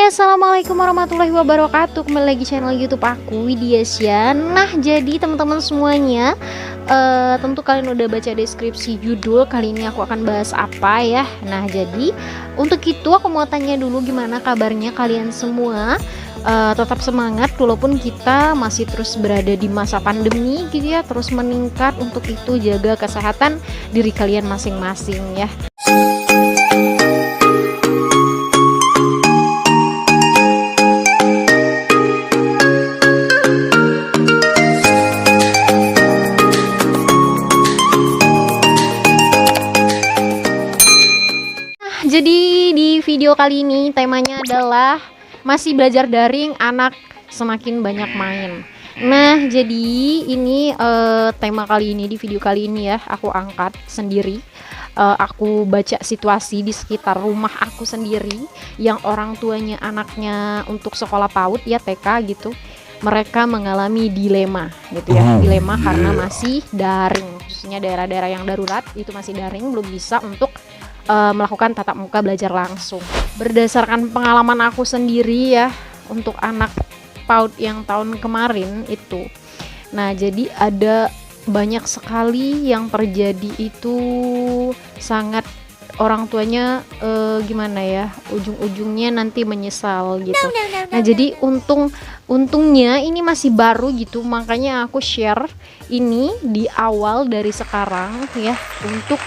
Hai, assalamualaikum warahmatullahi wabarakatuh. Kembali lagi channel YouTube aku, Widiasya. Nah, jadi teman-teman semuanya, tentu kalian udah baca deskripsi judul. Kali ini aku akan bahas apa ya. Nah, jadi untuk itu aku mau tanya dulu gimana kabarnya kalian semua. Tetap semangat walaupun kita masih terus berada di masa pandemi gitu ya, terus meningkat. Untuk itu jaga kesehatan diri kalian masing-masing ya. Jadi di video kali ini temanya adalah masih belajar daring, anak semakin banyak main. Nah, jadi ini tema kali ini, di video kali ini ya, aku angkat sendiri. Aku baca situasi di sekitar rumah aku sendiri yang orang tuanya anaknya untuk sekolah PAUD ya, TK gitu. Mereka mengalami dilema gitu ya, dilema karena masih daring, khususnya daerah-daerah yang darurat itu masih daring, belum bisa untuk melakukan tatap muka belajar langsung. Berdasarkan pengalaman aku sendiri ya, untuk anak PAUD yang tahun kemarin itu, nah jadi ada banyak sekali yang terjadi itu sangat orang tuanya gimana ya, ujung-ujungnya nanti menyesal gitu. Nah jadi untungnya ini masih baru gitu, makanya aku share ini di awal dari sekarang ya, untuk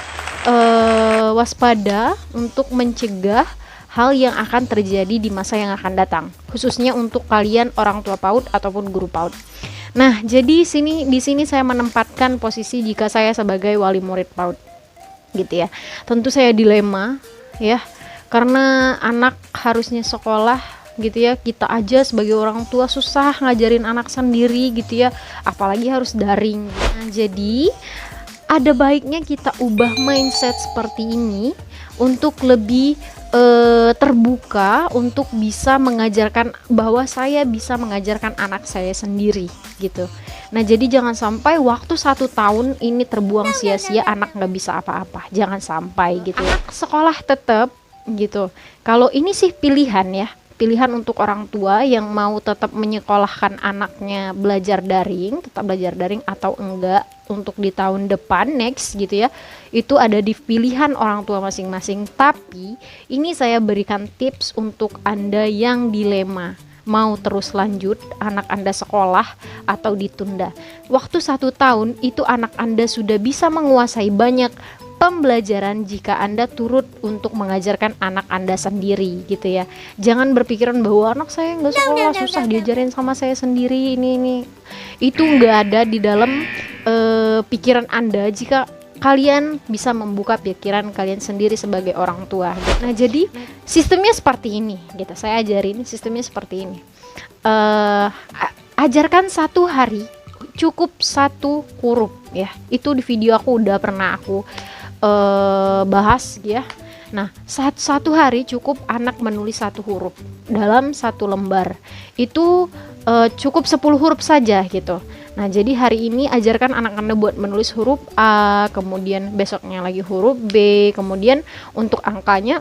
waspada, untuk mencegah hal yang akan terjadi di masa yang akan datang, khususnya untuk kalian orang tua PAUD ataupun guru PAUD. Nah, jadi di sini saya menempatkan posisi jika saya sebagai wali murid PAUD gitu ya. Tentu saya dilema ya, karena anak harusnya sekolah gitu ya, kita aja sebagai orang tua susah ngajarin anak sendiri gitu ya, apalagi harus daring. Nah, jadi ada baiknya kita ubah mindset seperti ini untuk lebih terbuka, untuk bisa mengajarkan bahwa saya bisa mengajarkan anak saya sendiri gitu. Nah jadi jangan sampai waktu 1 tahun ini terbuang sia-sia, anak nggak bisa apa-apa, jangan sampai gitu. Anak sekolah tetap gitu. Kalau ini sih pilihan ya, pilihan untuk orang tua yang mau tetap menyekolahkan anaknya belajar daring, tetap belajar daring atau enggak untuk di tahun depan next gitu ya, itu ada di pilihan orang tua masing-masing. Tapi ini saya berikan tips untuk Anda yang dilema mau terus lanjut anak Anda sekolah atau ditunda. Waktu 1 tahun itu anak Anda sudah bisa menguasai banyak pembelajaran jika Anda turut untuk mengajarkan anak Anda sendiri gitu ya. Jangan berpikiran bahwa anak saya nggak sekolah, susah diajarin sama saya sendiri, ini itu nggak ada di dalam pikiran Anda jika kalian bisa membuka pikiran kalian sendiri sebagai orang tua. Nah jadi sistemnya seperti ini gitu, saya ajarin sistemnya seperti ini. Ajarkan 1 hari cukup 1 huruf ya, itu di video aku udah pernah aku bahas ya. Nah, 1 hari cukup anak menulis 1 huruf dalam 1 lembar. Itu cukup 10 huruf saja gitu. Nah, jadi hari ini ajarkan anak Anda buat menulis huruf A, kemudian besoknya lagi huruf B, kemudian untuk angkanya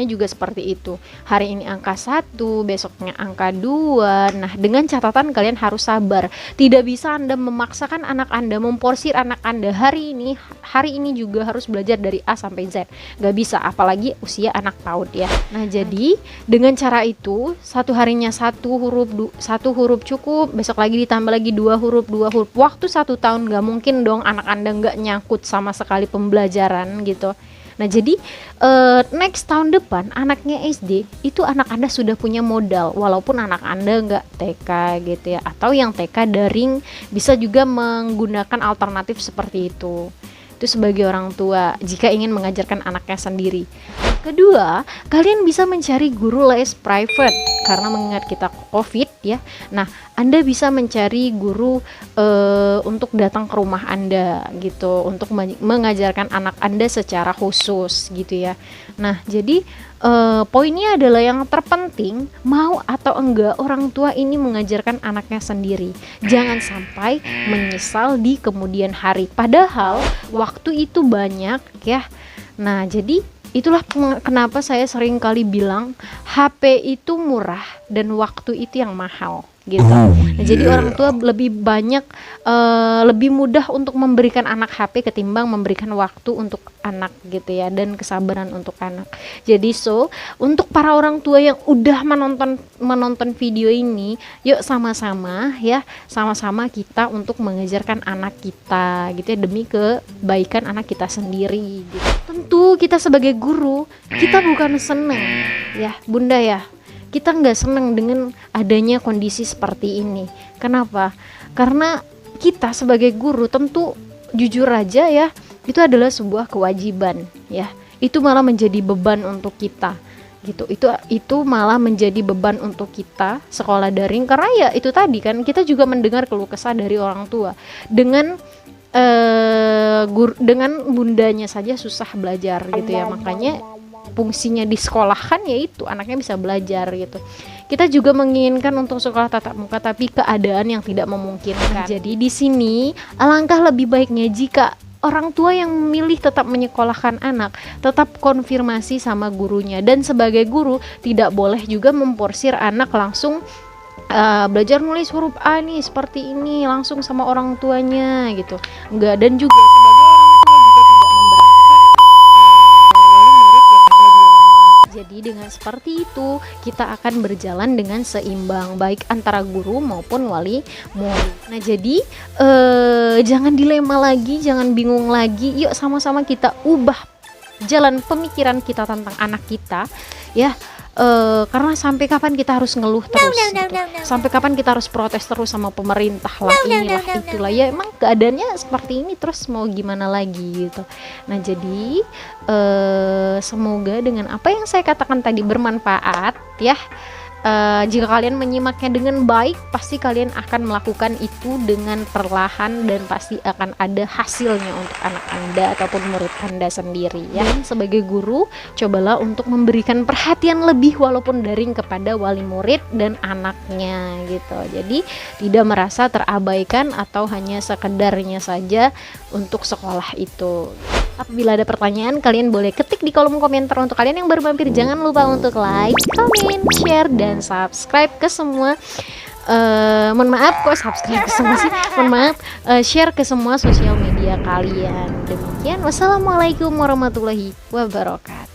juga seperti itu. Hari ini angka 1, besoknya angka 2. Nah, dengan catatan kalian harus sabar. Tidak bisa Anda memaksakan anak Anda, memporsir anak Anda hari ini juga harus belajar dari A sampai Z. Gak bisa, apalagi usia anak PAUD ya. Nah, jadi dengan cara itu 1 harinya 1 huruf cukup, besok lagi ditambah lagi 2 huruf. Waktu 1 tahun gak mungkin dong anak Anda gak nyangkut sama sekali pembelajaran gitu. Nah jadi next tahun depan anaknya SD itu anak Anda sudah punya modal, walaupun anak Anda nggak TK gitu ya, atau yang TK daring bisa juga menggunakan alternatif seperti itu. Itu sebagai orang tua jika ingin mengajarkan anaknya sendiri. Kedua, kalian bisa mencari guru les private karena mengingat kita COVID ya. Nah, Anda bisa mencari guru untuk datang ke rumah Anda gitu, untuk mengajarkan anak Anda secara khusus gitu ya. Nah, jadi poinnya adalah yang terpenting, mau atau enggak orang tua ini mengajarkan anaknya sendiri. Jangan sampai menyesal di kemudian hari. Padahal waktu itu banyak ya. Nah, jadi Itulah kenapa saya sering kali bilang HP itu murah dan waktu itu yang mahal gitu. Nah, jadi orang tua lebih banyak lebih mudah untuk memberikan anak HP ketimbang memberikan waktu untuk anak gitu ya, dan kesabaran untuk anak. Jadi untuk para orang tua yang udah menonton video ini, yuk sama-sama kita untuk mengajarkan anak kita gitu ya, demi kebaikan anak kita sendiri gitu. Tentu kita sebagai guru, kita bukan seneng ya Bunda ya, kita nggak seneng dengan adanya kondisi seperti ini. Kenapa? Karena kita sebagai guru tentu jujur aja ya, itu adalah sebuah kewajiban ya. Itu malah menjadi beban untuk kita gitu. Itu malah menjadi beban untuk kita sekolah daring, karena ya itu tadi kan, kita juga mendengar keluh kesah dari orang tua dengan dengan bundanya saja susah belajar gitu ya. Makanya fungsinya di sekolah kan yaitu anaknya bisa belajar gitu. Kita juga menginginkan untuk sekolah tatap muka, tapi keadaan yang tidak memungkinkan. Jadi di sini alangkah lebih baiknya jika orang tua yang memilih tetap menyekolahkan anak, tetap konfirmasi sama gurunya, dan sebagai guru tidak boleh juga memporsir anak langsung belajar nulis huruf A nih seperti ini langsung sama orang tuanya gitu. Enggak, dan juga sebagai orang tua juga tidak memberatkan wali murid yang ada di rumah. Jadi dengan seperti itu kita akan berjalan dengan seimbang baik antara guru maupun wali murid. Nah, jadi jangan dilema lagi, jangan bingung lagi. Yuk sama-sama kita ubah jalan pemikiran kita tentang anak kita ya. Karena sampai kapan kita harus ngeluh terus gitu. Sampai kapan kita harus protes terus sama pemerintah lah, inilah itulah ya, emang keadaannya seperti ini terus mau gimana lagi gitu. Nah, jadi semoga dengan apa yang saya katakan tadi bermanfaat ya. Jika kalian menyimaknya dengan baik, pasti kalian akan melakukan itu dengan perlahan dan pasti akan ada hasilnya untuk anak Anda ataupun murid Anda sendiri ya. Dan sebagai guru, cobalah untuk memberikan perhatian lebih walaupun daring kepada wali murid dan anaknya gitu. Jadi tidak merasa terabaikan atau hanya sekedarnya saja untuk sekolah itu. Apabila ada pertanyaan, kalian boleh ketik di kolom komentar. Untuk kalian yang baru mampir, jangan lupa untuk like, comment, share, dan subscribe ke semua mohon maaf kok subscribe ke semua sih, mohon maaf, share ke semua sosial media kalian. Demikian, wassalamualaikum warahmatullahi wabarakatuh.